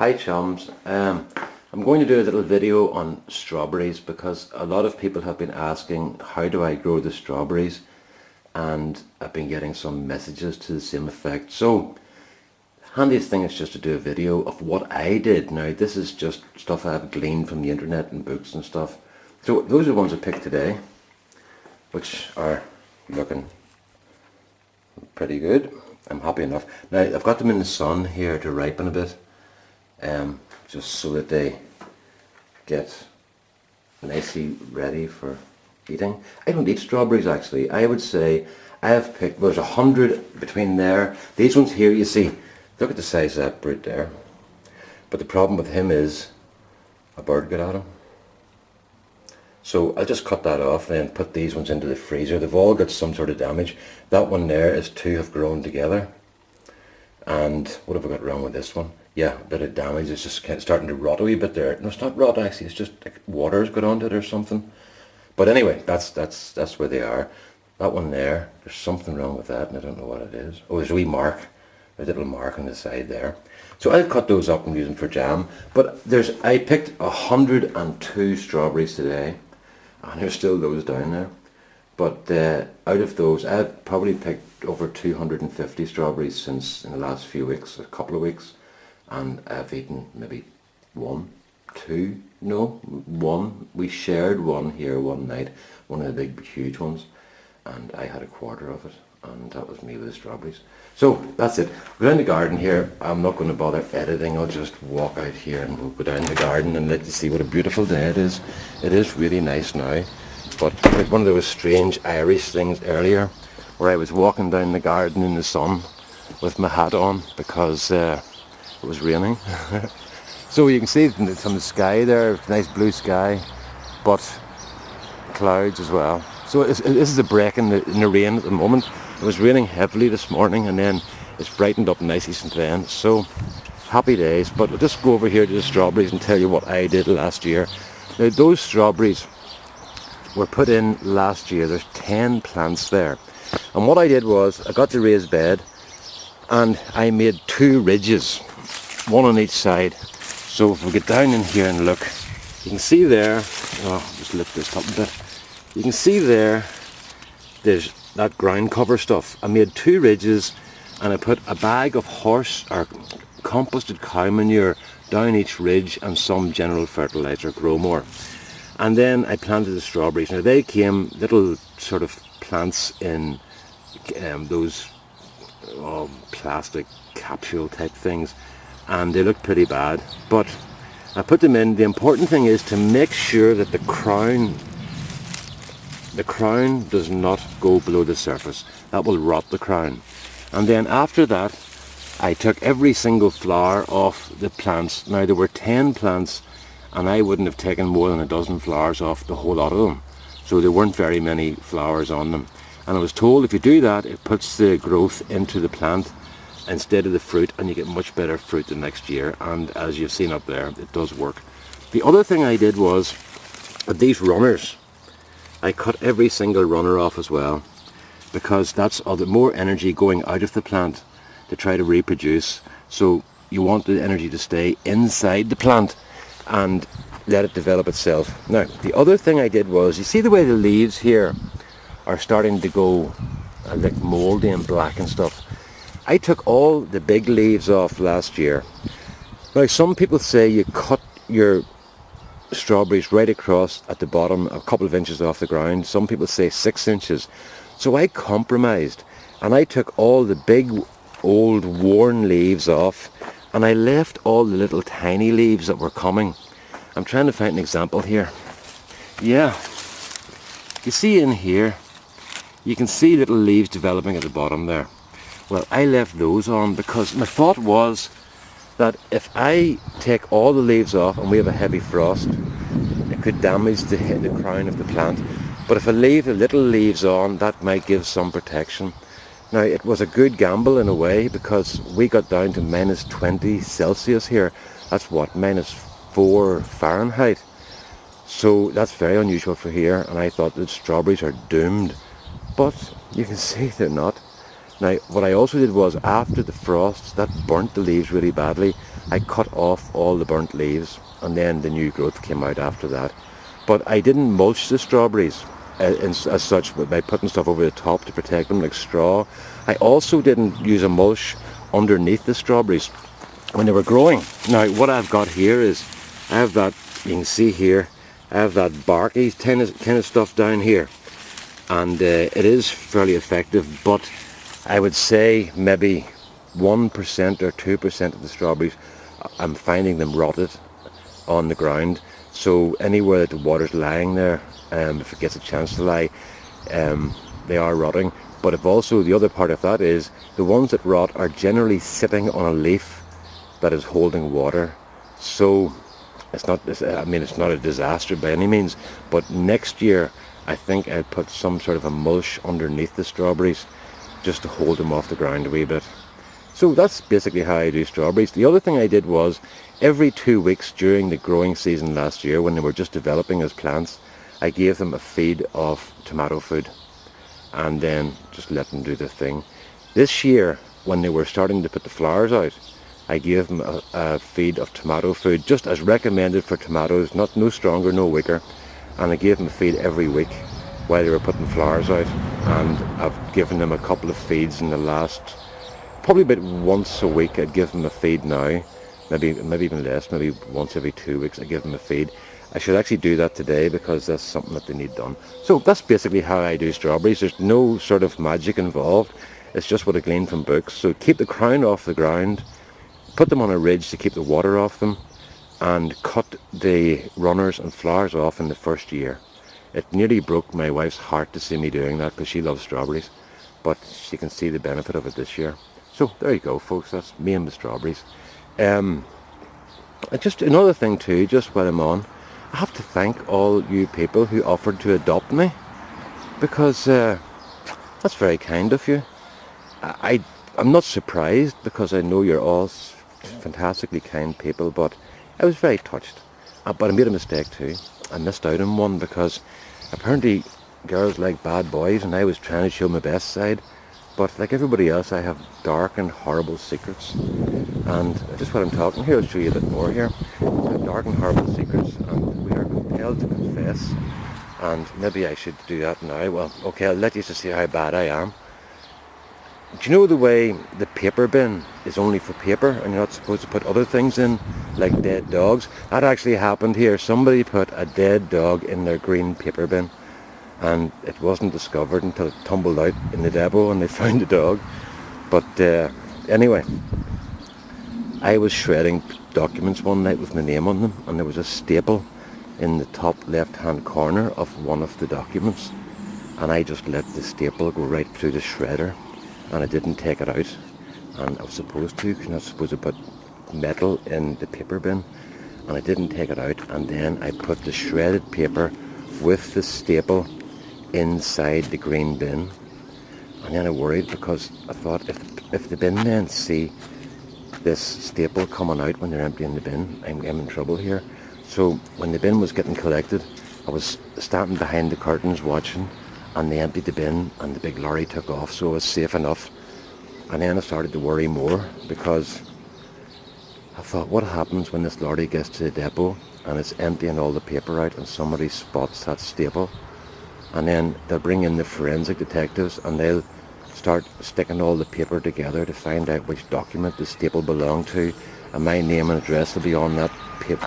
Hi chums, I'm going to do a little video on strawberries because a lot of people have been asking how do I grow the strawberries, and I've been getting some messages to the same effect. So handiest thing is just to do a video of what I did. Now this is just stuff I've gleaned from the internet and books and stuff. So those are the ones I picked today, which are looking pretty good. I'm happy enough. Now I've got them in the sun here to ripen a bit. Just so that they get nicely ready for eating. I don't eat strawberries actually. I would say I have picked, there's 100 between there. These ones here, you see, look at the size of that brute there. But the problem with him is a bird got at him. So I'll just cut that off and put these ones into the freezer. They've all got some sort of damage. That one there is two have grown together. And what have I got wrong with this one? Yeah, a bit of damage. It's just kind of starting to rot a wee bit there. No, it's not rot actually. It's just like water's got onto it or something. But anyway, that's where they are. That one there, there's something wrong with that, and I don't know what it is. Oh, there's a wee mark. There's a little mark on the side there. So I'll cut those up and use them for jam. But I picked 102 strawberries today, and there's still those down there. But out of those, I've probably picked over 250 strawberries since in the last few weeks, a couple of weeks. And I've eaten maybe one. We shared one here one night, one of the big huge ones, and I had a quarter of it, and that was me with the strawberries. So that's it. We're in the garden here. I'm not going to bother editing. I'll just walk out here and we'll go down the garden and let you see what a beautiful day it is. It is really nice now, but it's one of those strange Irish things earlier where I was walking down the garden in the sun with my hat on because it was raining. So you can see from the sky there, nice blue sky, but clouds as well. So this is a break in the rain at the moment. It was raining heavily this morning and then it's brightened up nicely since then. So happy days. But I'll just go over here to the strawberries and tell you what I did last year. Now those strawberries were put in last year. There's 10 plants there. And what I did was I got the raised bed and I made 2 ridges, one on each side. So if we get down in here and look, you can see there, just lift this up a bit, you can see there's that ground cover stuff. I made 2 ridges and I put a bag of horse or composted cow manure down each ridge and some general fertilizer, Growmore. And then I planted the strawberries. Now they came little sort of plants in those plastic capsule type things, and they look pretty bad, but I put them in. The important thing is to make sure that the crown does not go below the surface. That will rot the crown. And then after that I took every single flower off the plants. Now there were 10 plants and I wouldn't have taken more than a dozen flowers off the whole lot of them, so there weren't very many flowers on them. And I was told if you do that, it puts the growth into the plant instead of the fruit, and you get much better fruit the next year. And as you've seen up there, it does work. The other thing I did was with these runners, I cut every single runner off as well, because that's all the more energy going out of the plant to try to reproduce. So you want the energy to stay inside the plant and let it develop itself. Now the other thing I did was, you see the way the leaves here are starting to go like mouldy and black and stuff. I took all the big leaves off last year. Now some people say you cut your strawberries right across at the bottom, a couple of inches off the ground. Some people say 6 inches. So I compromised and I took all the big old worn leaves off and I left all the little tiny leaves that were coming. I'm trying to find an example here. Yeah, you see in here, you can see little leaves developing at the bottom there. Well, I left those on because my thought was that if I take all the leaves off and we have a heavy frost, it could damage the crown of the plant. But if I leave the little leaves on, that might give some protection. Now it was a good gamble in a way because we got down to minus 20 Celsius here. That's what, minus 4 Fahrenheit. So that's very unusual for here, and I thought the strawberries are doomed. But you can see they're not. Now what I also did was, after the frosts that burnt the leaves really badly, I cut off all the burnt leaves, and then the new growth came out after that. But I didn't mulch the strawberries as such by putting stuff over the top to protect them like straw. I also didn't use a mulch underneath the strawberries when they were growing. Now what I've got here is, I have that, you can see here, I have that barky kind of stuff down here, and it is fairly effective, but I would say maybe 1% or 2% of the strawberries, I'm finding them rotted on the ground. So anywhere that the water's lying there, if it gets a chance to lie, they are rotting. But if also, the other part of that is, the ones that rot are generally sitting on a leaf that is holding water. So it's not a disaster by any means, but next year I think I'll put some sort of a mulch underneath the strawberries just to hold them off the ground a wee bit. So that's basically how I do strawberries. The other thing I did was, every 2 weeks during the growing season last year, when they were just developing as plants, I gave them a feed of tomato food and then just let them do their thing. This year, when they were starting to put the flowers out, I gave them a feed of tomato food, just as recommended for tomatoes, no stronger, no weaker, and I gave them a feed every week while they were putting flowers out. And I've given them a couple of feeds in the last, probably about once a week I'd give them a feed now, maybe even less, maybe once every 2 weeks I give them a feed. I should actually do that today, because that's something that they need done. So that's basically how I do strawberries. There's no sort of magic involved, it's just what I gleaned from books. So keep the crown off the ground, put them on a ridge to keep the water off them, and cut the runners and flowers off in the first year. It nearly broke my wife's heart to see me doing that, because she loves strawberries, but she can see the benefit of it this year. So there you go, folks, that's me and the strawberries. Just another thing too, just while I'm on, I have to thank all you people who offered to adopt me, because that's very kind of you. I'm not surprised, because I know you're all fantastically kind people, but I was very touched. But I made a mistake too. I missed out on one, because apparently girls like bad boys, and I was trying to show my best side. But like everybody else, I have dark and horrible secrets. And just what I'm talking here, I'll show you a bit more here. I have dark and horrible secrets, and we are compelled to confess. And maybe I should do that now. Well, okay, I'll let you just see how bad I am. Do you know the way the paper bin is only for paper, and you're not supposed to put other things in, like dead dogs? That actually happened here. Somebody put a dead dog in their green paper bin, and it wasn't discovered until it tumbled out in the depot and they found the dog. But anyway, I was shredding documents one night with my name on them, and there was a staple in the top left hand corner of one of the documents, and I just let the staple go right through the shredder, and I didn't take it out. And I was supposed to, because you're not supposed to put metal in the paper bin, and I didn't take it out. And then I put the shredded paper with the staple inside the green bin, and then I worried, because I thought, if the bin men see this staple coming out when they're emptying the bin, I'm in trouble here. So when the bin was getting collected, I was standing behind the curtains watching, and they emptied the bin and the big lorry took off, so I was safe enough. And then I started to worry more, because I thought, what happens when this lorry gets to the depot and it's emptying all the paper out, and somebody spots that staple? And then they'll bring in the forensic detectives, and they'll start sticking all the paper together to find out which document the staple belonged to, and my name and address will be on that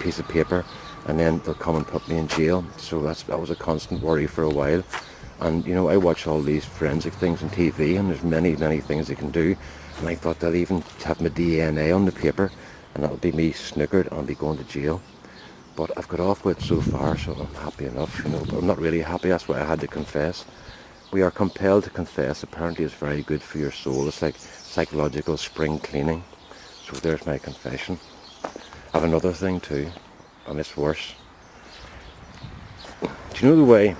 piece of paper, and then they'll come and put me in jail. So that was a constant worry for a while. And you know, I watch all these forensic things on TV, and there's many things they can do, and I thought they'll even have my DNA on the paper, and that'll be me snookered, and I'll be going to jail. But I've got off with it so far, so I'm happy enough, you know. But I'm not really happy, that's why I had to confess. We are compelled to confess. Apparently it's very good for your soul. It's like psychological spring cleaning. So there's my confession. I have another thing too, and it's worse. Do you know the way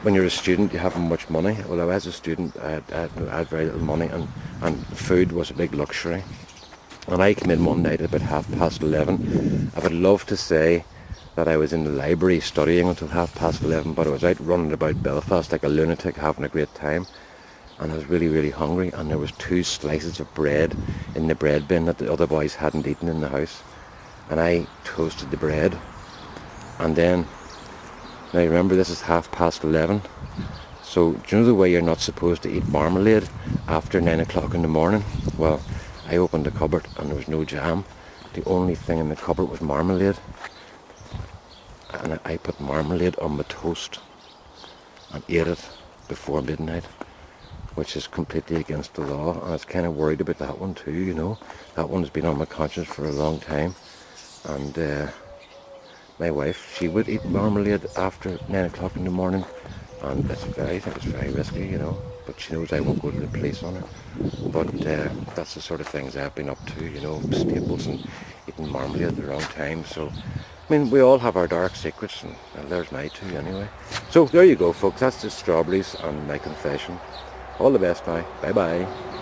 when you're a student you haven't much money? Well, I was a student, I had very little money, and food was a big luxury. And I came in one night at about 11:30. I would love to say that I was in the library studying until 11:30, but I was out running about Belfast like a lunatic, having a great time. and I was really, really hungry, and there was 2 slices of bread in the bread bin that the other boys hadn't eaten in the house, and I toasted the bread. And then, now remember, this is 11:30, so do you know the way you're not supposed to eat marmalade after 9 o'clock in the morning? Well, I opened the cupboard and there was no jam. The only thing in the cupboard was marmalade, and I put marmalade on my toast and ate it before midnight, which is completely against the law, and I was kind of worried about that one too, you know. That one's been on my conscience for a long time, and my wife, she would eat marmalade after 9 o'clock in the morning, and I think it's very risky, you know, but she knows I won't go to the police on her. But that's the sort of things I've been up to, you know, staples and eating marmalade at the wrong time. So, I mean, we all have our dark secrets, and there's my 2 anyway. So there you go, folks, that's just strawberries and my confession. All the best now. Bye bye.